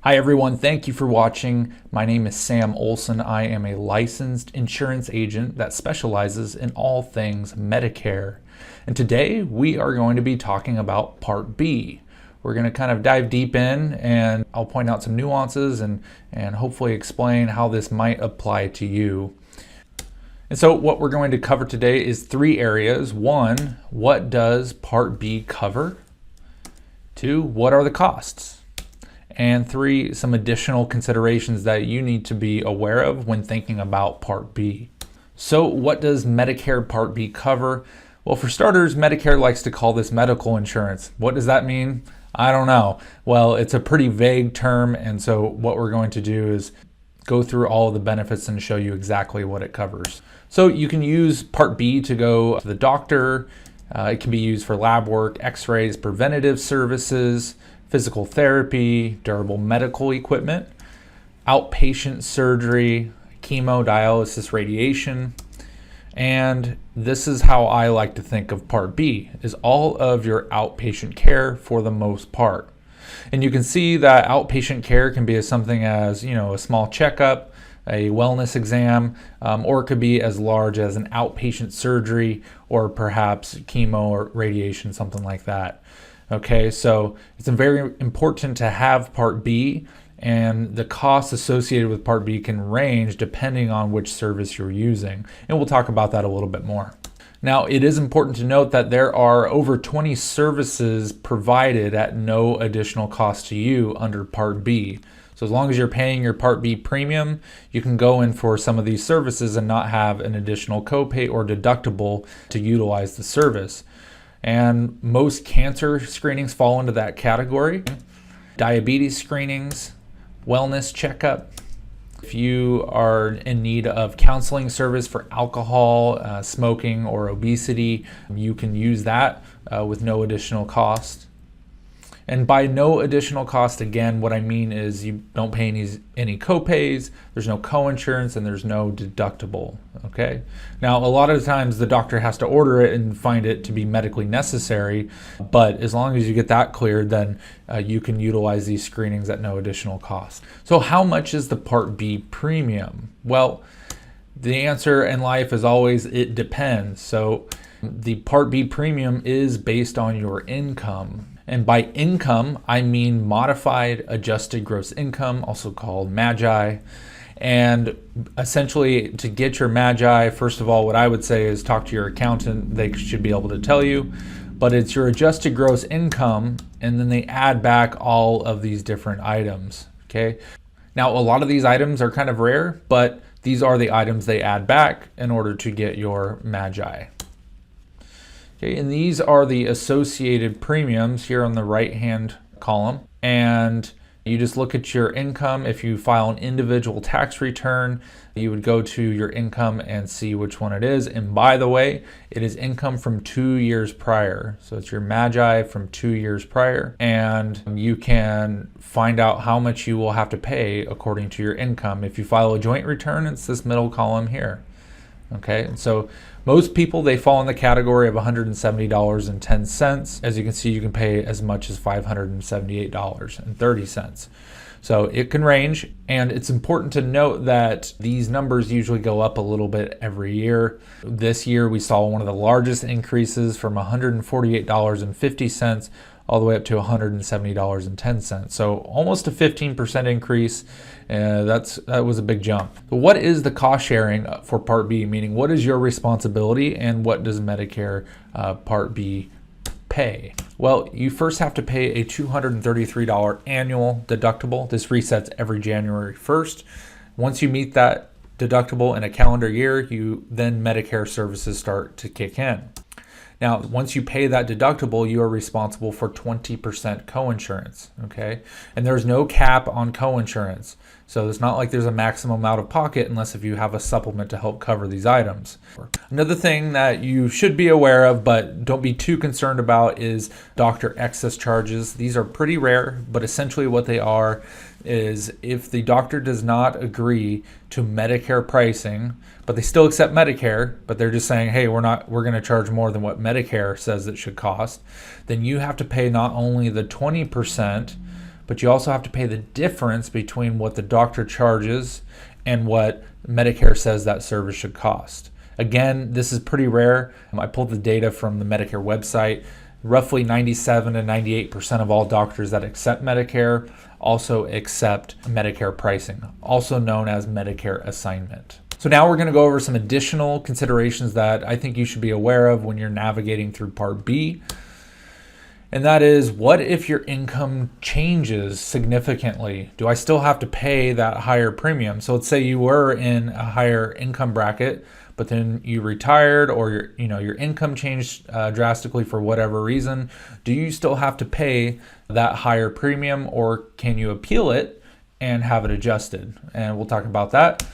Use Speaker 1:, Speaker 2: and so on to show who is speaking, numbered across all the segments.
Speaker 1: Hi everyone, thank you for watching. My name is Sam Olson. I am a licensed insurance agent that specializes in all things Medicare. And today we are going to be talking about Part B. We're going to kind of dive deep in and I'll point out some nuances and hopefully explain how this might apply to you. And so what we're going to cover today is three areas. One, what does Part B cover? Two, what are the costs? And three, some additional considerations that you need to be aware of when thinking about Part B. So what does Medicare Part B cover? Well, for starters, Medicare likes to call this medical insurance. What does that mean? I don't know. Well, it's a pretty vague term, and so what we're going to do is go through all of the benefits and show you exactly what it covers. So you can use Part B to go to the doctor. It can be used for lab work, x-rays, preventative services, physical therapy, durable medical equipment, outpatient surgery, chemo, dialysis, radiation. And this is how I like to think of Part B, is all of your outpatient care for the most part. And you can see that outpatient care can be as something as, a small checkup, a wellness exam, or it could be as large as an outpatient surgery or perhaps chemo or radiation, something like that. Okay, so it's very important to have Part B, and the costs associated with Part B can range depending on which service you're using. And we'll talk about that a little bit more. Now, it is important to note that there are over 20 services provided at no additional cost to you under Part B. So as long as you're paying your Part B premium, you can go in for some of these services and not have an additional copay or deductible to utilize the service. And most cancer screenings fall into that category. Diabetes screenings, wellness checkup. If you are in need of counseling service for alcohol, smoking, or obesity, you can use that with no additional cost. And by no additional cost, again, what I mean is you don't pay any copays, there's no coinsurance, and there's no deductible, okay? Now, a lot of times the doctor has to order it and find it to be medically necessary, but as long as you get that cleared, then you can utilize these screenings at no additional cost. So how much is the Part B premium? Well, the answer in life is always, it depends. So the Part B premium is based on your income. And by income, I mean modified adjusted gross income, also called MAGI. And essentially, to get your MAGI, first of all, what I would say is talk to your accountant. They should be able to tell you. But it's your adjusted gross income, and then they add back all of these different items, okay? Now, a lot of these items are kind of rare, but these are the items they add back in order to get your MAGI. Okay, and these are the associated premiums here on the right-hand column. And you just look at your income. If you file an individual tax return, you would go to your income and see which one it is. And by the way, it is income from 2 years prior. So it's your MAGI from 2 years prior. And you can find out how much you will have to pay according to your income. If you file a joint return, it's this middle column here. Okay, and so most people, they fall in the category of $170.10. As you can see, you can pay as much as $578.30. So it can range, and it's important to note that these numbers usually go up a little bit every year. This year, we saw one of the largest increases from $148.50 all the way up to $170.10. So almost a 15% increase. That was a big jump. But what is the cost sharing for Part B? Meaning, what is your responsibility and what does Medicare Part B pay? Well, you first have to pay a $233 annual deductible. This resets every January 1st. Once you meet that deductible in a calendar year, then Medicare services start to kick in. Now, once you pay that deductible, you are responsible for 20% coinsurance, okay? And there's no cap on coinsurance. So it's not like there's a maximum out of pocket unless if you have a supplement to help cover these items. Another thing that you should be aware of, but don't be too concerned about, is doctor excess charges. These are pretty rare, but essentially what they are is if the doctor does not agree to Medicare pricing, but they still accept Medicare, but they're just saying, hey, we're going to charge more than what Medicare says it should cost, then you have to pay not only the 20%, but you also have to pay the difference between what the doctor charges and what Medicare says that service should cost. Again, this is pretty rare. I pulled the data from the Medicare website. Roughly 97 to 98% of all doctors that accept Medicare also accept Medicare pricing, also known as Medicare assignment. So now we're going to go over some additional considerations that I think you should be aware of when you're navigating through Part B. And that is, what if your income changes significantly? Do I still have to pay that higher premium? So let's say you were in a higher income bracket, but then you retired, or your income changed drastically for whatever reason. Do you still have to pay that higher premium, or can you appeal it and have it adjusted? And we'll talk about that.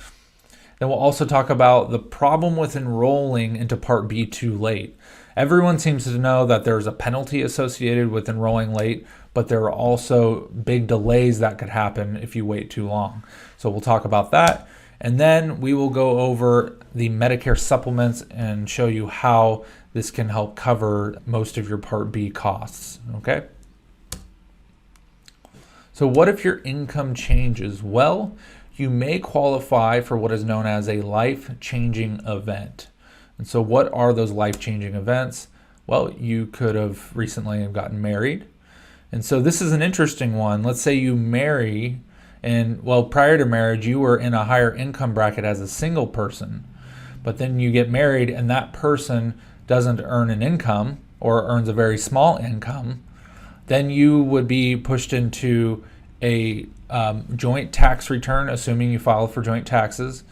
Speaker 1: Then we'll also talk about the problem with enrolling into Part B too late. Everyone seems to know that there's a penalty associated with enrolling late, but there are also big delays that could happen if you wait too long. So we'll talk about that. And then we will go over the Medicare supplements and show you how this can help cover most of your Part B costs, okay? So what if your income changes? Well, you may qualify for what is known as a life-changing event. And so what are those life-changing events? Well, you could have recently gotten married. And so this is an interesting one. Let's say you marry, and prior to marriage, you were in a higher income bracket as a single person, but then you get married and that person doesn't earn an income or earns a very small income. Then you would be pushed into a joint tax return, assuming you file for joint taxes,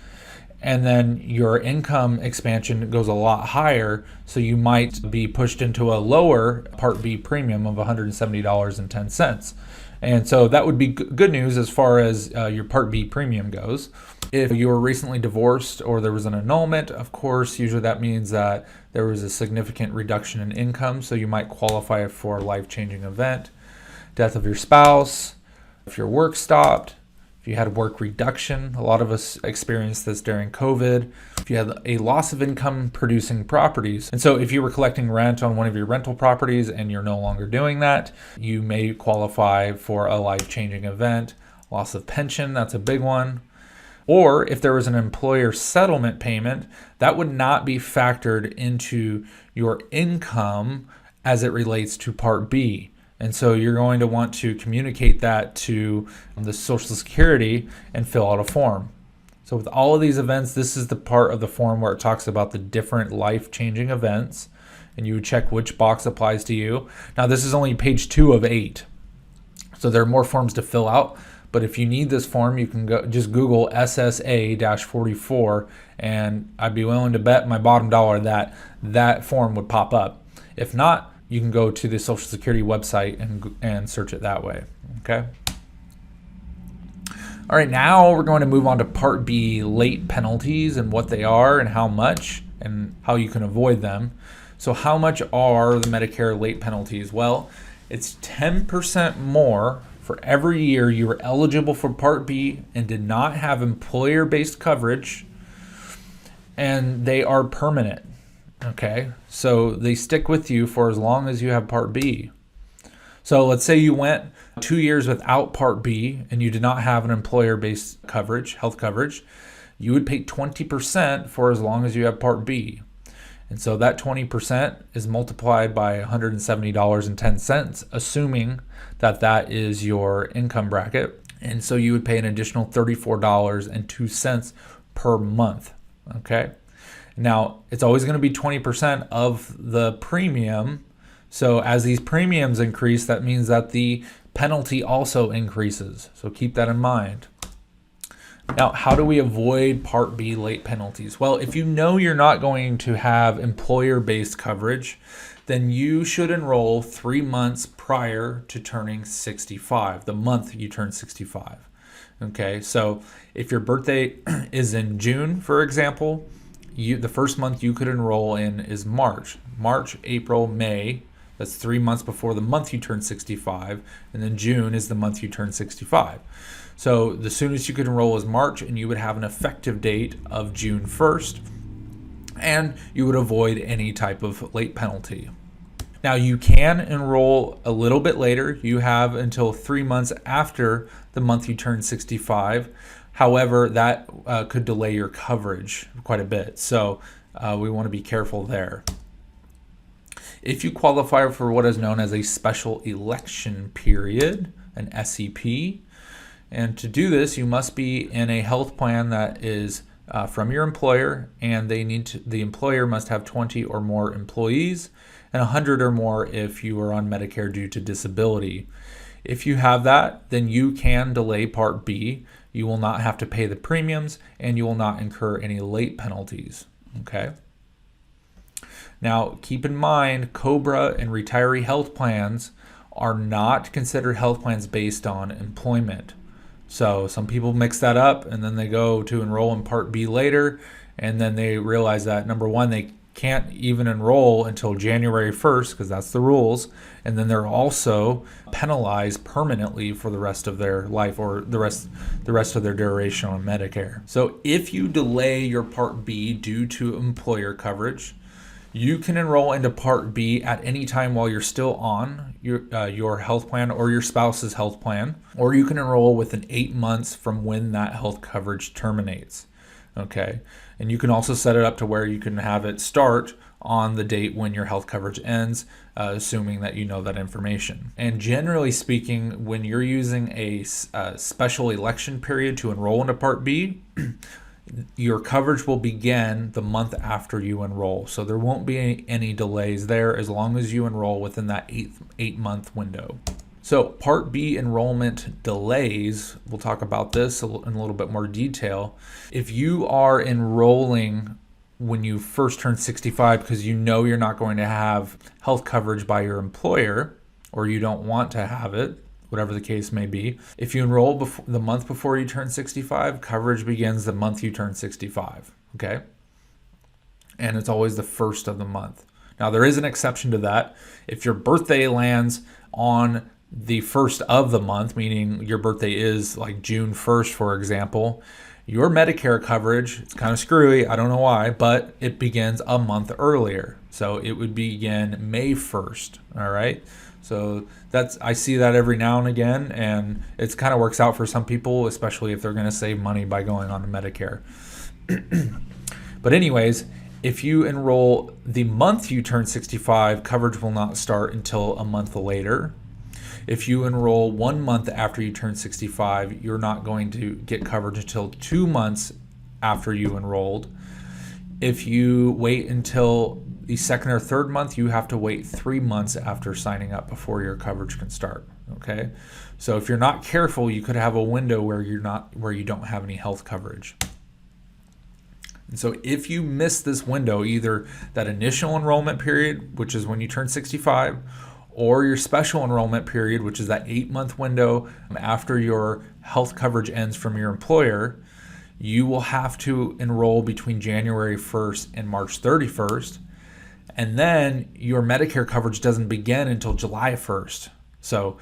Speaker 1: and then your income expansion goes a lot higher, so you might be pushed into a lower Part B premium of $170.10. And so that would be good news as far as your Part B premium goes. If you were recently divorced or there was an annulment, of course, usually that means that there was a significant reduction in income, so you might qualify for a life-changing event. Death of your spouse, if your work stopped, if you had work reduction, a lot of us experienced this during COVID. If you had a loss of income producing properties, and so if you were collecting rent on one of your rental properties and you're no longer doing that, you may qualify for a life-changing event. Loss of pension, that's a big one. Or if there was an employer settlement payment, that would not be factored into your income as it relates to Part B. And so you're going to want to communicate that to the Social Security and fill out a form. So with all of these events, this is the part of the form where it talks about the different life-changing events, and you would check which box applies to you. Now this is only page 2 of 8. So there are more forms to fill out, but if you need this form, you can just Google SSA-44, and I'd be willing to bet my bottom dollar that that form would pop up. If not, you can go to the Social Security website and search it that way, okay? All right, now we're going to move on to Part B late penalties and what they are and how much and how you can avoid them. So how much are the Medicare late penalties? Well, it's 10% more for every year you were eligible for Part B and did not have employer-based coverage, and they are permanent. Okay, so they stick with you for as long as you have Part B. So let's say you went 2 years without Part B and you did not have an employer-based coverage, health coverage, you would pay 20% for as long as you have Part B. And so that 20% is multiplied by $170.10, assuming that that is your income bracket. And so you would pay an additional $34.02 per month, okay? Now, it's always going to be 20% of the premium. So as these premiums increase, that means that the penalty also increases. So keep that in mind. Now, how do we avoid Part B late penalties? Well, if you know you're not going to have employer-based coverage, then you should enroll 3 months prior to turning 65, the month you turn 65. Okay, so if your birthday is in June, for example, the first month you could enroll in is March, April, May. That's 3 months before the month you turn 65, and then June is the month you turn 65. So the soonest you could enroll is March, and you would have an effective date of June 1st, and you would avoid any type of late penalty. Now you can enroll a little bit later. You have until 3 months after the month you turn 65. However, that could delay your coverage quite a bit. So we want to be careful there. If you qualify for what is known as a special election period, an SEP, and to do this, you must be in a health plan that is from your employer, and the employer must have 20 or more employees and 100 or more if you are on Medicare due to disability. If you have that, then you can delay Part B. You will not have to pay the premiums, and you will not incur any late penalties. Okay. Now, keep in mind, COBRA and retiree health plans are not considered health plans based on employment. So some people mix that up, and then they go to enroll in Part B later, and then they realize that, number one, they can't even enroll until January 1st because that's the rules, and then they're also penalized permanently for the rest of their life, or the rest of their duration on Medicare. So if you delay your Part B due to employer coverage, you can enroll into Part B at any time while you're still on your health plan or your spouse's health plan, or you can enroll within 8 months from when that health coverage terminates. Okay, and you can also set it up to where you can have it start on the date when your health coverage ends, assuming that you know that information. And generally speaking, when you're using a special election period to enroll into Part B, your coverage will begin the month after you enroll. So there won't be any delays there as long as you enroll within that 8-month window. So Part B enrollment delays, we'll talk about this in a little bit more detail. If you are enrolling when you first turn 65 because you know you're not going to have health coverage by your employer, or you don't want to have it, whatever the case may be, if you enroll the month before you turn 65, coverage begins the month you turn 65, okay? And it's always the first of the month. Now, there is an exception to that. If your birthday lands on the first of the month, meaning your birthday is like June 1st, for example, your Medicare coverage, it's kind of screwy, I don't know why, but it begins a month earlier. So it would begin May 1st, all right? So I see that every now and again, and it kind of works out for some people, especially if they're going to save money by going on to Medicare. But anyways, if you enroll the month you turn 65, coverage will not start until a month later. If you enroll 1 month after you turn 65, you're not going to get coverage until 2 months after you enrolled. If you wait until the second or third month, you have to wait 3 months after signing up before your coverage can start. Okay, so if you're not careful, you could have a window where you don't have any health coverage. And so if you miss this window, either that initial enrollment period, which is when you turn 65, or your special enrollment period, which is that 8-month window after your health coverage ends from your employer, you will have to enroll between January 1st and March 31st. And then your Medicare coverage doesn't begin until July 1st. So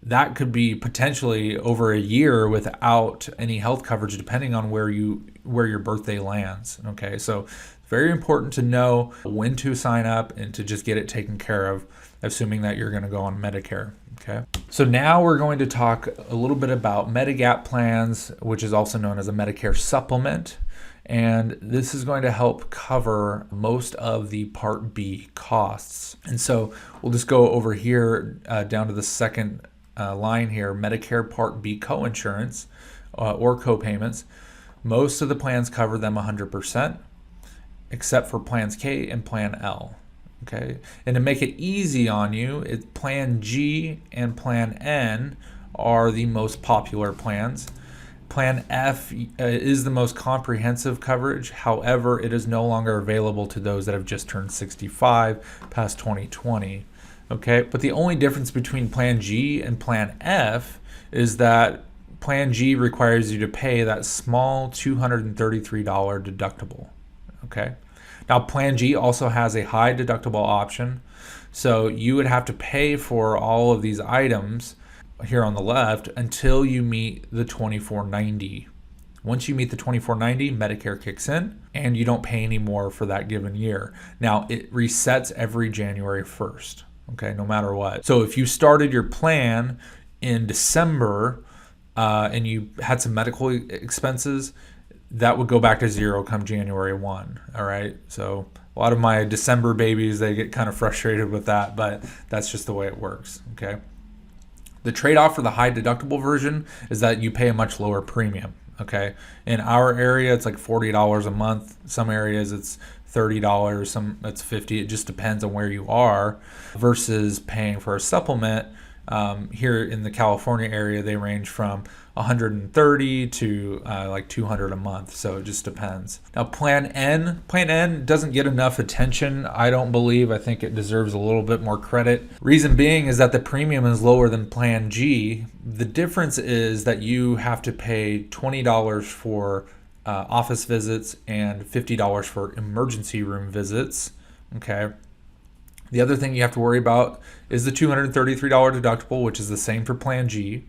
Speaker 1: that could be potentially over a year without any health coverage, depending on where your birthday lands. Okay, so very important to know when to sign up and to just get it taken care of, assuming that you're going to go on Medicare. Okay, so now we're going to talk a little bit about Medigap plans, which is also known as a Medicare Supplement. And this is going to help cover most of the Part B costs. And so we'll just go over here down to the second line here, Medicare Part B coinsurance or copayments. Most of the plans cover them 100%, except for plans K and Plan L. Okay, and to make it easy on you, Plan G and Plan N are the most popular plans. Plan F is the most comprehensive coverage. However, it is no longer available to those that have just turned 65 past 2020. Okay, but the only difference between Plan G and Plan F is that Plan G requires you to pay that small $233 deductible. Okay. Now, Plan G also has a high deductible option, so you would have to pay for all of these items here on the left until you meet the $24.90. Once you meet the $24.90, Medicare kicks in, and you don't pay any more for that given year. Now, it resets every January 1st. okay, no matter what. So if you started your plan in December and you had some medical expenses, that would go back to zero come January 1, all right? So a lot of my December babies, they get kind of frustrated with that, but that's just the way it works, okay? The trade-off for the high deductible version is that you pay a much lower premium, okay? In our area, it's like $40 a month. Some areas it's $30, some it's $50. It just depends on where you are versus paying for a supplement. Here in the California area, they range from $130 to like $200 a month. So it just depends. Now, Plan N doesn't get enough attention, I don't believe. I think it deserves a little bit more credit. Reason being is that the premium is lower than Plan G. The difference is that you have to pay $20 for office visits and $50 for emergency room visits. Okay. The other thing you have to worry about is the $233 deductible, which is the same for Plan G.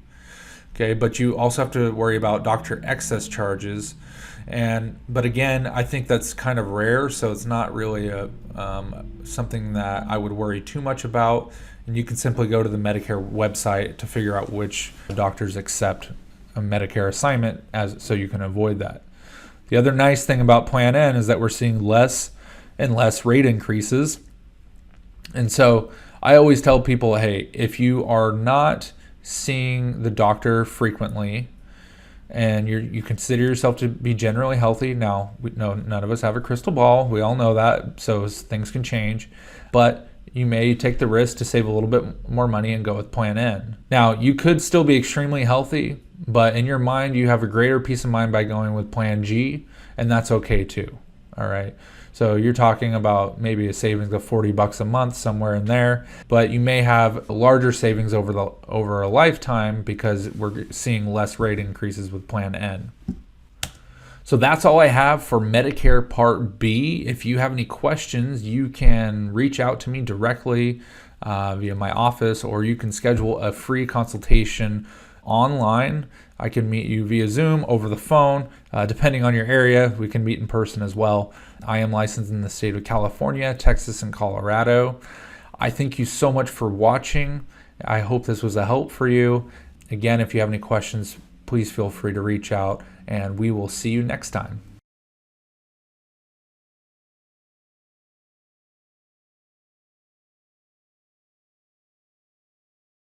Speaker 1: Okay, but you also have to worry about doctor excess charges, but again, I think that's kind of rare, so it's not really something that I would worry too much about. And you can simply go to the Medicare website to figure out which doctors accept a Medicare assignment, so you can avoid that. The other nice thing about Plan N is that we're seeing less and less rate increases. And so I always tell people, hey, if you are not seeing the doctor frequently and you consider yourself to be generally healthy, now none of us have a crystal ball, we all know that, so things can change, but you may take the risk to save a little bit more money and go with Plan N. Now, you could still be extremely healthy, but in your mind you have a greater peace of mind by going with Plan G, and that's okay too. All right. So you're talking about maybe a savings of $40 a month, somewhere in there, but you may have larger savings over a lifetime because we're seeing less rate increases with Plan N. So that's all I have for Medicare Part B. If you have any questions, you can reach out to me directly via my office, or you can schedule a free consultation online. I can meet you via Zoom, over the phone. Depending on your area, we can meet in person as well. I am licensed in the state of California, Texas, and Colorado. I thank you so much for watching. I hope this was a help for you. Again, if you have any questions, please feel free to reach out, and we will see you next time.